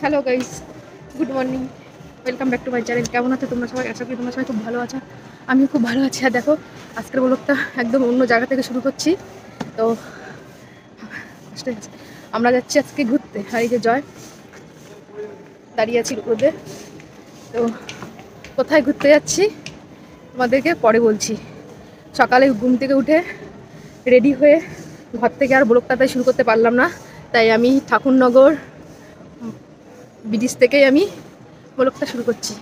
Hello guys, good morning, welcome back to my channel. কেমন আছো তোমরা সবাই? আশা করি তোমরা সবাই খুব ভালো আছো। আমিও খুব ভালো আছি। আর দেখো, আজকের ব্লগটা একদম অন্য জায়গা থেকে শুরু করছি। তো আমরা যাচ্ছি আজকে ঘুরতে। আর এই যে জয় দাঁড়িয়ে আছি রোদে। তো কোথায় ঘুরতে যাচ্ছি তোমাদেরকে পরে বলছি। সকালে ঘুম থেকে উঠে রেডি হয়ে ঘর থেকে আর ব্লগটা তাই শুরু করতে পারলাম না, তাই আমি ঠাকুরনগর ব্রিজ থেকেই আমি ব্লগটা শুরু করছি।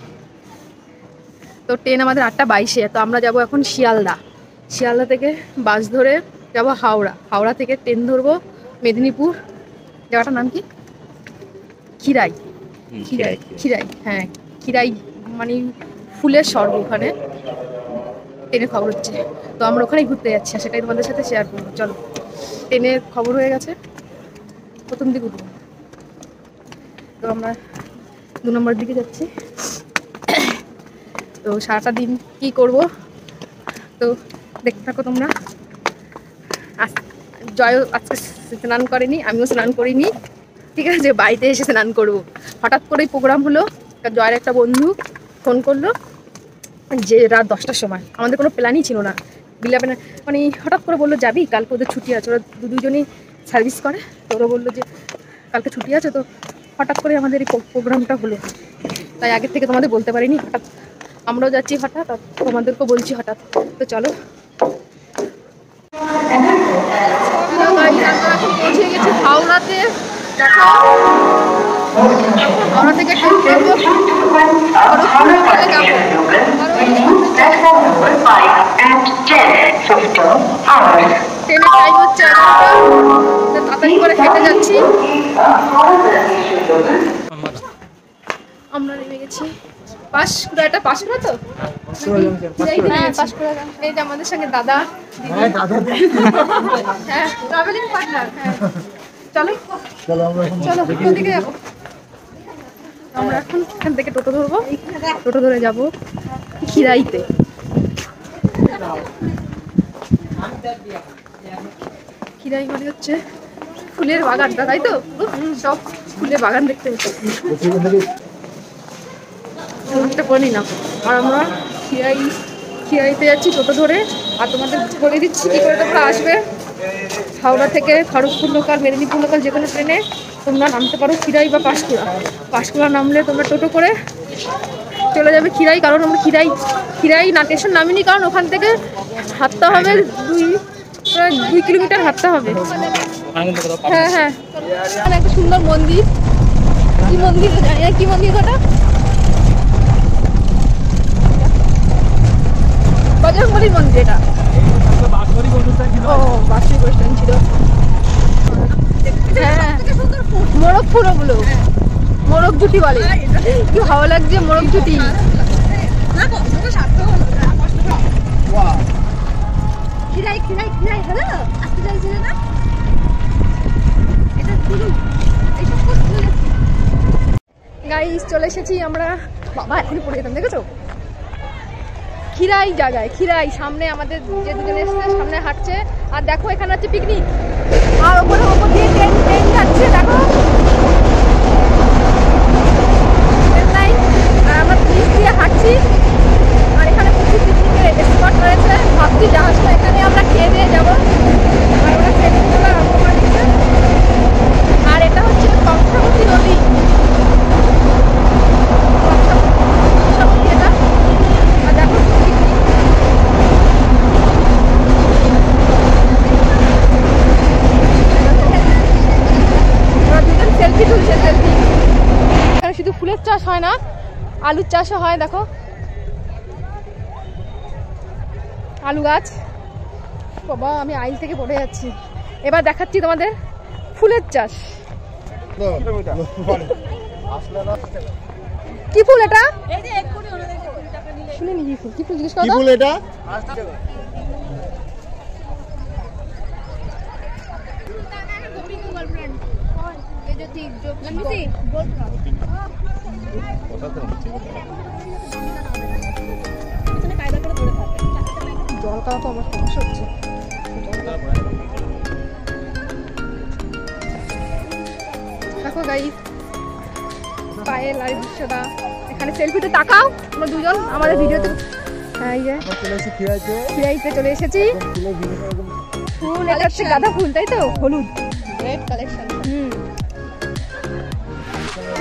তো ট্রেন আমাদের 8:22-এ, তো আমরা যাব এখন শিয়ালদা। শিয়ালদা থেকে বাস ধরে যাব হাওড়া। হাওড়া থেকে ট্রেন ধরবো মেদিনীপুর। জায়গাটার নাম কি? খিরাই। খিরাই, খিরাই, হ্যাঁ খিরাই, মানে ফুলের স্বর্গ। ওখানে ট্রেনের খবর হচ্ছে, তো আমরা ওখানেই ঘুরতে যাচ্ছি। আর সেটাই তোমাদের সাথে শেয়ার করবো। চলো, ট্রেনের খবর হয়ে গেছে, প্রথম দিকে উঠবো। তো আমরা 2 নম্বর দিকে যাচ্ছি। তো সারাটা দিন কি করব তো দেখতে থাকো তোমরা। জয়ও আজকে স্নান করেনি, আমিও স্নান করিনি, ঠিক আছে? বাড়িতে এসে স্নান করবো। হঠাৎ করেই প্রোগ্রাম হলো। জয়ের একটা বন্ধু ফোন করলো যে রাত 10টার সময়, আমাদের কোনো প্ল্যানই ছিল না। মানে হঠাৎ করে বললো যাবি, কালকে ওদের ছুটি আছে, ওরা দুজনেই সার্ভিস করে। তো ওরা বললো যে কালকে ছুটি আছে। তো হঠাৎ করে আমাদের এই প্রোগ্রামটা হলো, তাই আগের থেকে তোমাদের বলতে পারিনি। হঠাৎ আমরাও যাচ্ছি হঠাৎ, আর তোমাদেরকেও বলছি হঠাৎ। তো চলো, আমরা এখন পৌঁছে গেছি হাওড়াতে। দেখো, হাওড়া থেকে ট্রেনের টাইম হচ্ছে 11টা। তাড়াতাড়ি করে হেঁটে যাচ্ছি। আমরা নেমে গেছি পাঁশকুড়া। এটা পাঁশকুড়া তো? হ্যাঁ, পাঁশকুড়া। এই যে আমাদের সঙ্গে দাদা, হ্যাঁ ট্রাভেলিং পার্টনার। হ্যাঁ চলো চলো, ওদিকে যাবো আমরা। এখন এখান থেকে টোটো ধরবো, টোটো ধরে যাবো খিরাইতে। খিরাই মানে হচ্ছে ফুলের বাগানটা, তাই তো? সব ফুলের বাগান দেখতে পারি না। আর আমরা খিরাইতে যাচ্ছি টোটো ধরে। আর তোমাদের বলে দিচ্ছি কী করে তোমরা আসবে। হাওড়া থেকে খড়গপুর লোকাল, মেদিনীপুর লোকাল যে কোনো ট্রেনে তোমরা নামতে পারো খিরাই বা পাঁশকুড়া। পাঁশকুড়া নামলে তোমরা টোটো করে চলে যাবে খিরাই। কারণ আমরা খিরাই না স্টেশন নামিনি, কারণ ওখান থেকে হাঁটতে হবে 2 কিলোমিটার হাঁটতে হবে। হ্যাঁ হ্যাঁ, একটা সুন্দর মন্দির। কি মন্দির জানি না, কি মন্দির ওটা? বজরংবলীর মন্দির এটা। ও, বাসের অনুষ্ঠান ছিল। হ্যাঁ, মোরগ ফুল, ওগুলো মোরগ জুটি বলে। কি ভালো লাগছে মোরগ জুটি। গাইস, চলে এসেছি আমরা। বাবা এখনই পড়ে যেতাম, দেখেছো? খিরাই জায়গায়, খিরাই সামনে আমাদের যে দুজনে এসছে সামনে হাঁটছে। আর দেখো এখানে হচ্ছে পিকনিক। আর ওপর দিয়ে ট্রেন যাচ্ছে, দেখো লাইন। আর আমরা ব্রিজ দিয়ে হাঁটছি। আর এখানে প্রচুর পিকনিকের স্পট রয়েছে। ভাবছি যাওয়ার সময় এখানে আমরা খেয়ে দিয়ে যাবো। আর ওরা ট্রেনিংগুলো আরম্ভ করে দিচ্ছে। আর এটা হচ্ছে কংসাবতী নদী। এটা আর দেখো সেলফি তুলছে, সেলফি। এখানে শুধু ফুলের চাষ হয় না, আলুর চাষও হয়। দেখো আলু গাছ। বাবা, আমি আইল থেকে পড়ে যাচ্ছি। এবার দেখাচ্ছি তোমাদের ফুলের চাষ। কি ফুল এটা? শুনে নি কি ফুল? কি ফুল জিজ্ঞেস করো? কি ফুল এটা? জল খাওয়া তো আমার সমস্যা হচ্ছে। দেখো গাইস, পায়েল আর বিশ্বদা এখানে সেলফিতে তাকাও আমরা দুজন আমাদের ভিডিওতে। হ্যাঁ এই যে খিরাইতে চলে এসেছি। ফুল এটা হচ্ছে গাঁদা ফুল তাই তো, হলুদ রেড কালেকশন।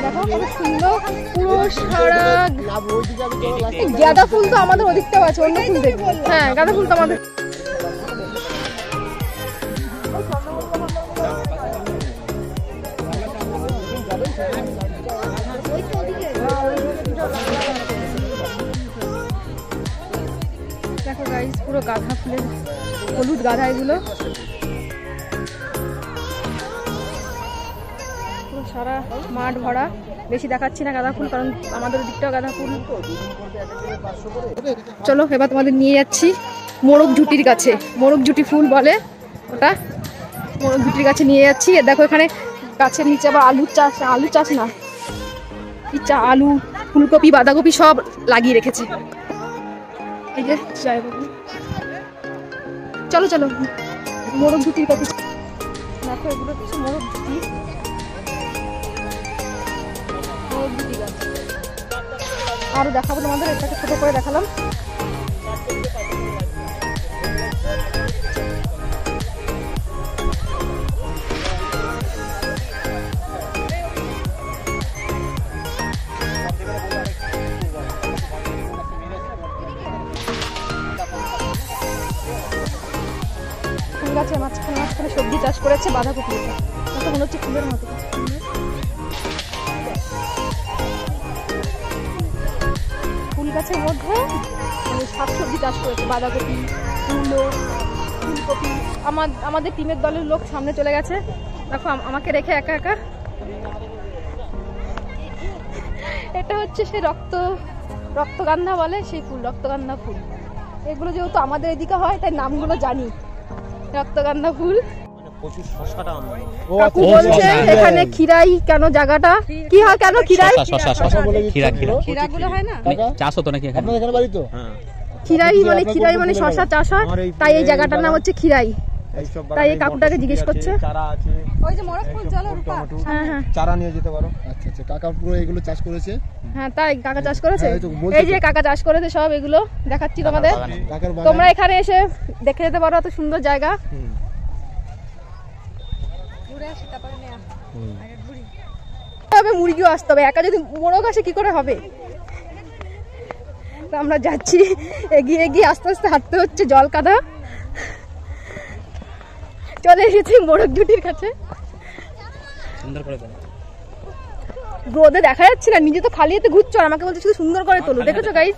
দেখো কত সুন্দর পুরো সারা গাঁদা ফুল। তো আমাদের ওদিকটাও আছে অন্য ফুল দেখবো। হ্যাঁ গাঁদা ফুল তো আমাদের। দেখো গাইস পুরো গাঁদা ফুলের হলুদ গাঁদা এগুলো সারা মাঠ ভরা। বেশি দেখাচ্ছি না গাঁদা ফুল কারণ আমাদের দিকটাও গাঁদা ফুল। চলো এবার তোমাদের নিয়ে যাচ্ছি মোরগ ঝুটির কাছে। মোরগ ঝুটি ফুল বলে ওটা, মোরগ ঝুটির কাছে নিয়ে যাচ্ছি। দেখো এখানে গাছের নিচে আবার আলু চাষ না আলু ফুলকপি বাঁধাকপি সব লাগিয়ে রেখেছে। এই যে চলো চলো মোরগ ঝুটির কাছে। দেখো এগুলো হচ্ছে মোরগ ঝুটি। আরো দেখাবো তোমাদের, এটাকে ছোট করে দেখালাম। ফুল গাছে মাঝখানে সবজি চাষ করেছে বাঁধাকপি। এটা মনে হচ্ছে ফুলের মতো। ফুল গাছের মধ্যে শাকসবজি চাষ করেছে বাঁধাকপি, মূলো, ফুলকপি। আমাদের টিমের দলের লোক সামনে চলে গেছে। দেখো আমাকে রেখে একা একা। এটা হচ্ছে সে রক্তগন্ধা বলে সেই ফুল, রক্তগন্ধা ফুল। এগুলো যেহেতু আমাদের এদিকে হয় তাই নামগুলো জানি। রক্তগন্ধা ফুল। কাকু বলছে এখানে খিরাই কেন জায়গাটা কি হয়, কেন খিরাই খিরাগুলো হয় না চাষ হতো নাকি আপনাদের এখানে বাড়ি? তো খিরাই মানে শশা চাষ হয়, তাই এই জায়গাটার নাম হচ্ছে খিরাই। তাই এই কাকুটাকে জিজ্ঞেস করছে। ওই যে মোরগ ফুল চলো রূপা, হ্যাঁ হ্যাঁ চারা নিয়ে যেতে পারো। আচ্ছা আচ্ছা কাকা পুরো এগুলো চাষ করেছে? হ্যাঁ তাই কাকা চাষ করেছে। এই যে কাকা চাষ করেছে সব এগুলো দেখাচ্ছি তোমাদের। তোমরা এখানে এসে দেখে যেতে পারো, এত সুন্দর জায়গা। মুরগিও আসতে হবে, একা যদি মোরগ আসে কি করে হবে। আমরা যাচ্ছি এগিয়ে এগিয়ে আস্তে আস্তে হাঁটতে হচ্ছে, জল কাদা। চলে এসেছি মোরগ ঝুটির কাছে। রোদে দেখা যাচ্ছে না, নিজে তো খালি হাতে ঘুরছো আর আমাকে বলছে শুধু সুন্দর করে তোলো। দেখেছো গাইস?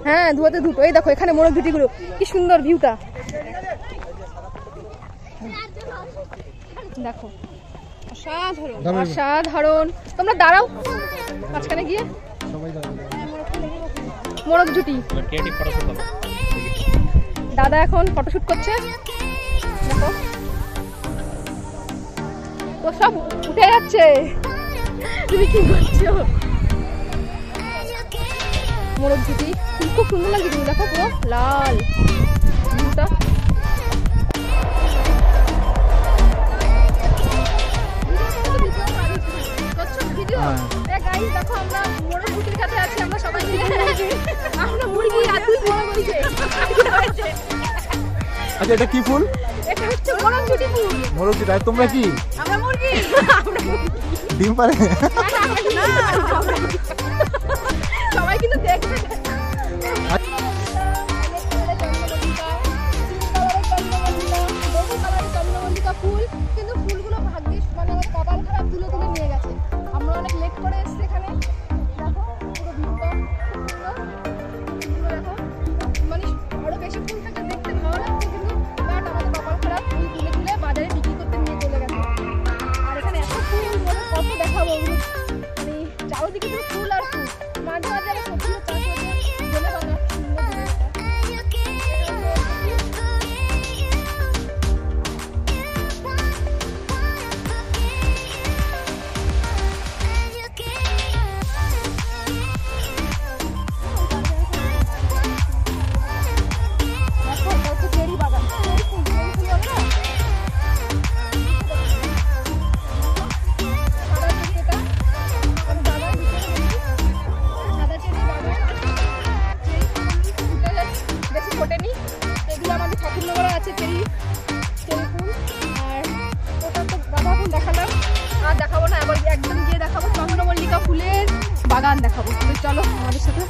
হ্যাঁ ধুয়াতে দুটো। এই দেখো এখানে মোরগ ঝুটি গুলো কি সুন্দর ভিউটা দেখো, অসাধারণ। তোমরা দাঁড়াও মাঝখানে গিয়ে। মোরগ ঝুটি দাদা এখন ফটোশুট করছে। দেখো তো সব উঠে যাচ্ছে। তুমি কি করছো? মোরগ ঝুটি খুব সুন্দর লাগছে কিন্তু দেখো পুরো লাল ভিউটা। দেখো আমরা মোরগ ঝুটির কাছে আছি, আমরা সবাই মিলে আমরা মুরগি আর তুই মোরগ হইছে। আচ্ছা এটা কি ফুল? এটা হচ্ছে মোরগ ঝুটি ফুল। মোরগ ঝুটি। তোমরা কি? আমরা মুরগি। ডিম পারে না সবাই কিন্তু দেখবে। ফুল কিন্তু ফুলগুলো ভাগ্যিস মানে আমার কপাল খারাপ, তুলে তুলে নিয়ে গেছে। আমরা অনেক লেট করে এসেছি এখানে। দেখো পুরো ভিউটা দেখো, মানে আরো বেশি ফুল থাকে দেখতে ভালো লাগছে, কিন্তু বাট আমাদের কপাল খারাপ, ফুল তুলে তুলে বাজারে বিক্রি করতে নিয়ে চলে গেছে। আর এখানে এত ফুল মানে কত দেখাবো, মানে চারদিকে শুধু ফুল আর ফুল। মাঝে মাঝে আবার সবজিও চাষ হচ্ছে, ধনে পাতা সুন্দর জিনিসটা। বাগান দেখাবো, তো চলো আমাদের সাথে।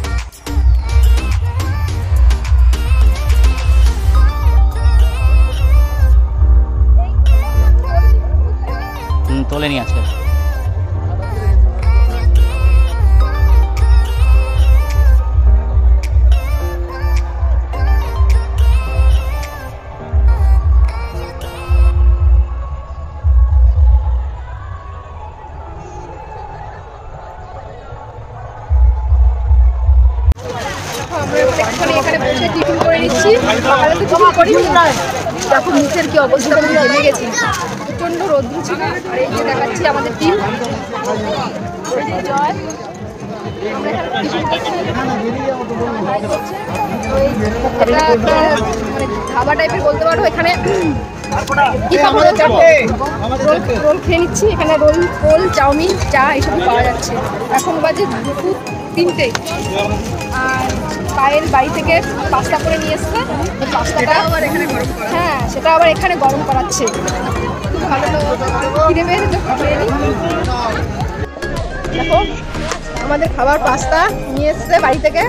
তোলেনি আজকে। এখানে বসে টিফিন করে নিচ্ছি, সকালে তো টিফিন করিনি। দেখো নিচের কি অবস্থা, আমি জমে গেছি, প্রচন্ড রোদ্দুর ছিল। আর এই যে দেখাচ্ছি আমাদের টিম, জয়, আমরা এখানে টিফিন করছি। এটা একটা মানে ধাবা টাইপের বলতে পারো। এখানে কি খাবো, রোল খেয়ে নিচ্ছি। এখানে রোল চাউমিন চা এইসবই পাওয়া যাচ্ছে। এখন বাজে দুপুর 3টে। আর পায়ের বাড়ি থেকে পাস্তা করে নিয়ে এসছে, পাস্তাটা আবার এখানে গরম করা, হ্যাঁ সেটা আবার এখানে গরম করাচ্ছে। খুব ভালো খিদে পেয়েছে, খেয়ে নিই। দেখো আমাদের খাবার পাস্তা নিয়ে এসছে বাড়ি থেকে,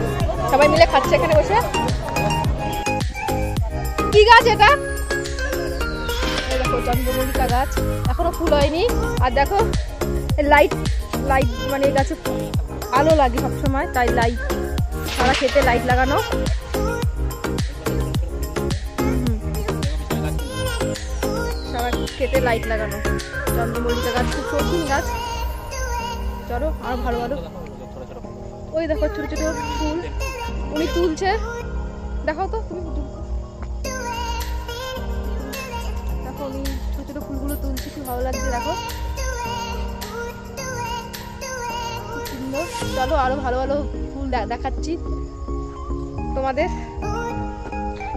সবাই মিলে খাচ্ছে এখানে বসে। কি গাছ এটা? দেখো চন্দ্রমল্লিকা গাছ, এখনো ফুল হয়নি। আর দেখো লাইট মানে এই গাছে আলো লাগে সবসময়, তাই লাইট, সারা খেতে লাইট লাগানো। সারা খেতে লাইট লাগানো চন্দ্রমল্লিকা গাছ, খুব শৌখিন গাছ। চলো আরো ভালো ভালো। ওই দেখো ছোট ছোট ফুল উনি তুলছে, দেখো তো তুমি, দেখো উনি ছোট ছোট ফুলগুলো তুলছে, খুব ভালো লাগছে। দেখো সুন্দর। চলো আরো ভালো ভালো ফুল দেখাচ্ছি তোমাদের,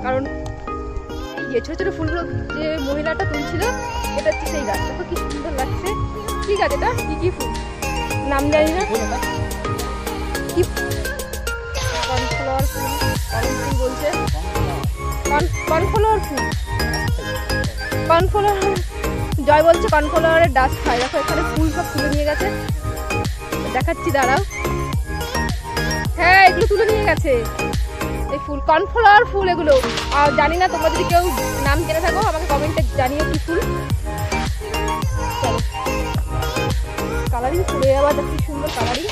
কারণ এই ছোট ছোট ফুলগুলো যে মহিলাটা তুলছিল এটা হচ্ছে সেই গাছ। দেখো কি সুন্দর লাগছে। কি গাছ এটা? কি ফুল নাম জানি না, কি কর্নফ্লাওয়ার ফুল, ফুল বলছে, কর্নফ্লাওয়ার ফুল, কর্নফ্লাওয়ার। জয় বলছে কর্নফ্লাওয়ারের ডাস্ট খায়। দেখো এখানে ফুল সব তুলে নিয়ে গেছে, দেখাচ্ছি দাঁড়াও। হ্যাঁ এগুলো তুলে নিয়ে গেছে, এই ফুল কর্নফ্লাওয়ার ফুল এগুলো। আর জানি না, তোমরা যদি কেউ নাম জেনে থাকো আমাকে কমেন্টে জানিও কি ফুল। কালারিং ফুলে আবার কি সুন্দর কালারিং,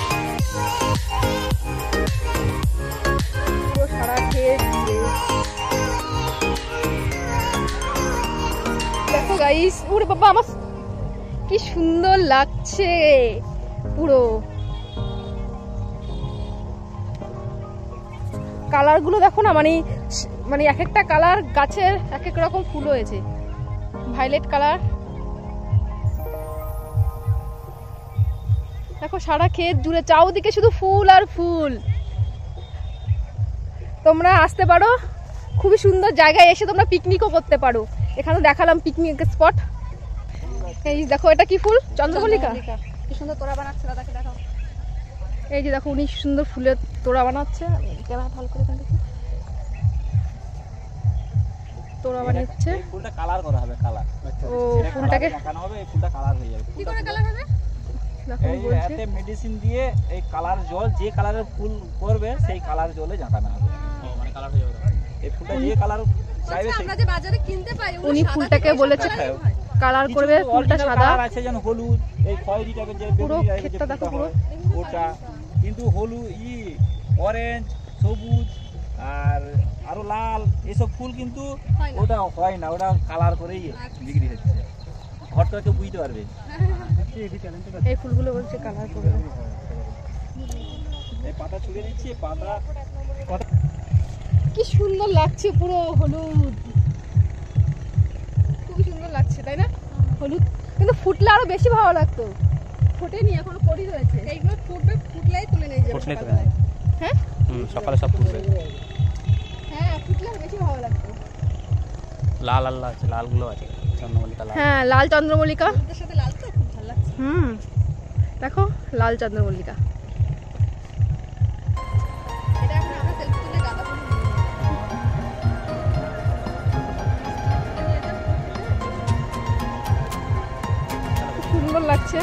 পুরো সারা খেয়ে দেখো গাইস। ওরে বাবা আমার কি সুন্দর লাগছে পুরো। কালার গুলো দেখো না, মানে এক একটা কালার গাছের এক এক রকম ফুল হয়েছে। ভায়োলেট কালার, দেখো সারা ক্ষেত জুড়ে চাউদিকে শুধু ফুল আর ফুল। তোমরা আসতে পারো, খুবই সুন্দর জায়গায় এসে তোমরা পিকনিকও করতে পারো। এখানে দেখালাম পিকনিক স্পট। এই দেখো এটা কি ফুল? চন্দ্রমল্লিকা। কি সুন্দর তোড়া বানাচ্ছে দাদাকে দেখাও। এই যে দেখো উনি সুন্দর ফুলের তোড়া বানাচ্ছে, ক্যামেরা ভালো করে দেখো, তোড়া বানাচ্ছে। ফুলটা কালার করা হবে, কালার। ও ফুলটাকে লাগানো হবে, এই ফুলটা কালার হয়ে যাবে। কি করে কালার হবে? এই এতে মেডিসিন দিয়ে এই কালার জল, যে কালারের ফুল করবে সেই কালার জলে ঝাঁকানো হবে। মানে কালার হয়ে যাবে। এই ফুলটা যে কালার চাইবে আমরা যে বাজারে কিনতে পাই, উনি ফুলটাকে বলেছে কালার করবে, ফুলটা সাদা আছে যেন হলুদ, এই খয়েরি টাইপের যে পুরো ক্ষেতটা দেখো পুরো ওটা, কিন্তু হলুদ অরেঞ্জ, সবুজ আর আরো লাল এসব ফুল কিন্তু ওটা হয় না, ওটা কালার করেই বিক্রি হচ্ছে। ঘর তো কেউ বুঝতে পারবে। এই ফুলগুলো বলছে কালার করবে। এই পাতা ছুঁড়ে দিচ্ছি, পাতা কি সুন্দর লাগছে, পুরো হলুদ, খুবই সুন্দর লাগছে তাই না? হলুদ কিন্তু ফুটলে আরো বেশি ভালো লাগতো। ফোটেনি, এখনো পড়ি রয়েছে। এইগুলো ফুটবে, ফুটলেই তুলে নিয়ে যাবে সকালে। হ্যাঁ সকালে সব ফুটবে। হ্যাঁ ফুটলে বেশি ভালো লাগতো। লাল লাল আছে, লালগুলো আছে চন্দ্রমল্লিকা লাল। হ্যাঁ লাল চন্দ্রমল্লিকা, ওদের সাথে লাল তো খুব ভালো লাগছে। দেখো লাল চন্দ্রমল্লিকা। এটা এখন আমরা সেলফি তুলে গাঁদা ফুল নিয়ে খুব সুন্দর লাগছে।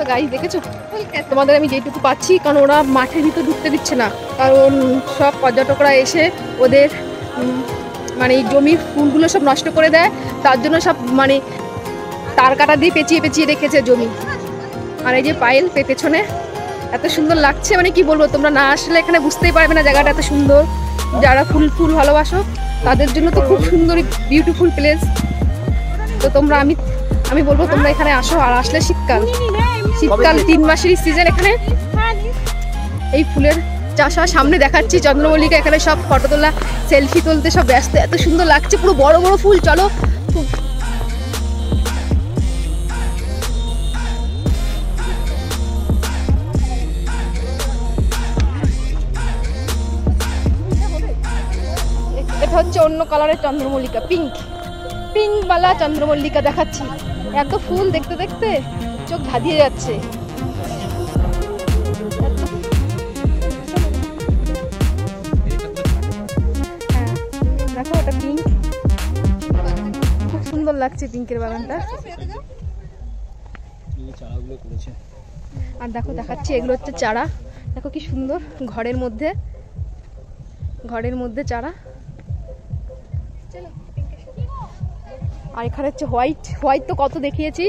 তো গাইস দেখেছো, তোমাদের আমি যেটুকু পাচ্ছি, কারণ ওরা মাঠের ভিতর ঢুকতে দিচ্ছে না, কারণ সব পর্যটকরা এসে ওদের মানে এই জমির ফুলগুলো সব নষ্ট করে দেয়, তার জন্য সব মানে তার কাটা দিয়ে পেঁচিয়ে পেঁচিয়ে রেখেছে জমি। আর এই যে পায়েল পেছনে এত সুন্দর লাগছে, মানে কি বলবো, তোমরা না আসলে এখানে বুঝতেই পারবে না জায়গাটা এত সুন্দর। যারা ফুল ফুল ভালোবাসো তাদের জন্য তো খুব সুন্দর বিউটিফুল প্লেস। তো তোমরা আমি বলবো তোমরা এখানে আসো, আর আসলে শীতকাল 3 মাসেরই সিজন এখানে এই ফুলের চাষ হয়। সামনে দেখাচ্ছি চন্দ্রমল্লিকা, এখানে সব ফটো তোলা সেলফি তুলতে সব ব্যস্ত, এত সুন্দর লাগছে, পুরো বড় বড় ফুল। চলো এটা হচ্ছে অন্য কালারের চন্দ্রমল্লিকা, পিঙ্ক বালা চন্দ্রমল্লিকা দেখাচ্ছি। এত ফুল দেখতে দেখতে চোখ ধাঁধিয়ে যাচ্ছে। হ্যাঁ দেখো ওটা পিঙ্ক, খুব সুন্দর লাগছে পিঙ্কের বাগানটা। আর দেখো দেখাচ্ছি এগুলো হচ্ছে চারা, দেখো কি সুন্দর, ঘরের মধ্যে চারা। আর এখানে হচ্ছে হোয়াইট তো কত দেখিয়েছি,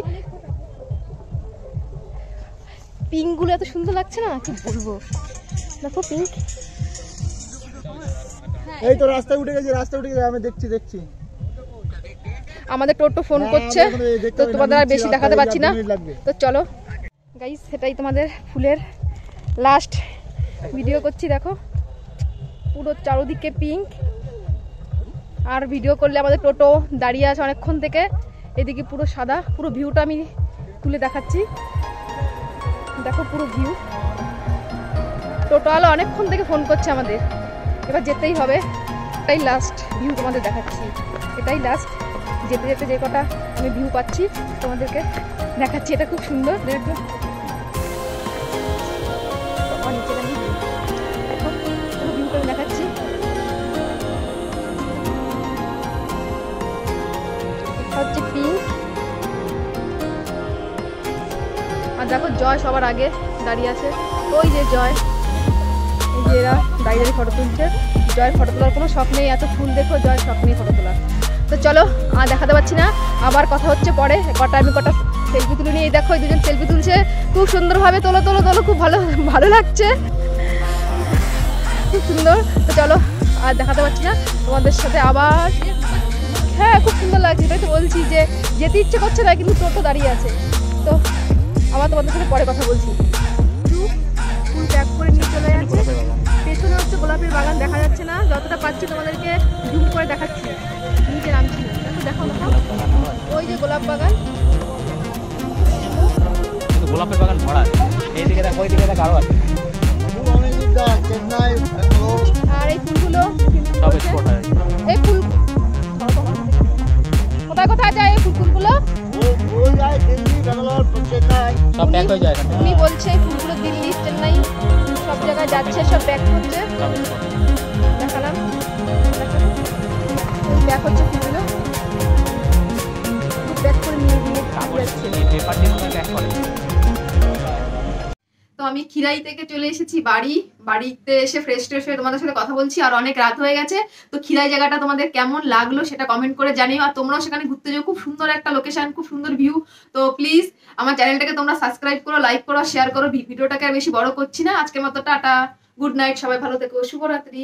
পিঙ্ক গুলো এত সুন্দর লাগছে না, কি বলবো। দেখো পিঙ্ক, এই তো রাস্তা উঠে গেছে, আমি দেখছি। আমাদের টোটো ফোন করছে, তো তোমাদের আর বেশি দেখাতে পারছি না। তো চলো গাইস, সেটাই তোমাদের ফুলের লাস্ট ভিডিও করছি। দেখো পুরো চারদিকে পিঙ্ক, আর ভিডিও করলে আমাদের টোটো দাঁড়িয়ে আছে অনেকক্ষণ থেকে, এদিকে পুরো সাদা। পুরো ভিউটা আমি তুলে দেখাচ্ছি, দেখো পুরো ভিউ। টোটোওয়ালা অনেকক্ষণ থেকে ফোন করছে আমাদের, এবার যেতেই হবে। এটাই লাস্ট ভিউ তোমাদের দেখাচ্ছি, এটাই লাস্ট। যেতে যেতে যে কটা আমি ভিউ পাচ্ছি তোমাদেরকে দেখাচ্ছি, এটা খুব সুন্দর। দেখো ভিউটা দেখাচ্ছি। হচ্ছে পিঙ্ক, আর দেখো জয় সবার আগে দাঁড়িয়ে আছে, ওই যে জয়, এই যে এরা দাঁড়িয়ে ফটো তুলছে। জয়ের ফটো তোলার কোনো শখ নেই, এত ফুল দেখো, জয়ের শখ নেই ফটো তোলার। তো চলো আর দেখাতে পাচ্ছি না, আবার কথা হচ্ছে পরে। আমি কটা সেলফি তুলে নিয়ে, দেখো এই দুজন সেলফি তুলছে খুব সুন্দরভাবে। তোলো, খুব ভালো লাগছে, খুব সুন্দর। তো চলো আর দেখাতে পাচ্ছি না তোমাদের সাথে আবার। হ্যাঁ খুব সুন্দর লাগছে, এটাই তো বলছি যে যেতে ইচ্ছে করছে না, কিন্তু টোটো দাঁড়িয়ে আছে। তো আবার তোমাদের সাথে পরে কথা বলছি। ফুল প্যাক করে নিয়ে চলে যাচ্ছে। পেছনে হচ্ছে গোলাপের বাগান, দেখা যাচ্ছে না, যতটা পাচ্ছি তোমাদেরকে জুম করে দেখাচ্ছি। নিচে নামছি, দেখো ওই যে গোলাপ বাগান, গোলাপের বাগান ভরা, এইদিকে দেখো, ওইদিকে দেখো আরো আছে। আর এই ফুলগুলো সব স্পট আছে। এই ফুল কোথায় যায়? এই ফুলগুলো সব প্যাক হয়ে যায়। উনি বলছে এই ফুলগুলো দিল্লি, চেন্নাই সব জায়গায় যাচ্ছে, সব প্যাক হচ্ছে। দেখালাম প্যাক হচ্ছে ফুলগুলো, প্যাক করে নিয়ে যাচ্ছে। তো আমি খিরাই থেকে চলে এসেছি বাড়িতে এসে ফ্রেশ হয়ে তোমাদের সাথে কথা বলছি। আর অনেক রাত হয়ে গেছে, তো খিরাই জায়গাটা তোমাদের কেমন লাগলো সেটা কমেন্ট করে জানিও। আর তোমরাও সেখানে ঘুরতে যাও, খুব সুন্দর একটা লোকেশন, খুব সুন্দর ভিউ। তো প্লিজ আমার চ্যানেলটাকে তোমরা সাবস্ক্রাইব করো, লাইক করো, শেয়ার করো। ভিডিওটাকে আর বেশি বড় করছি না, আজকের মতো টাটা, গুড নাইট, সবাই ভালো থেকো, শুভরাত্রি।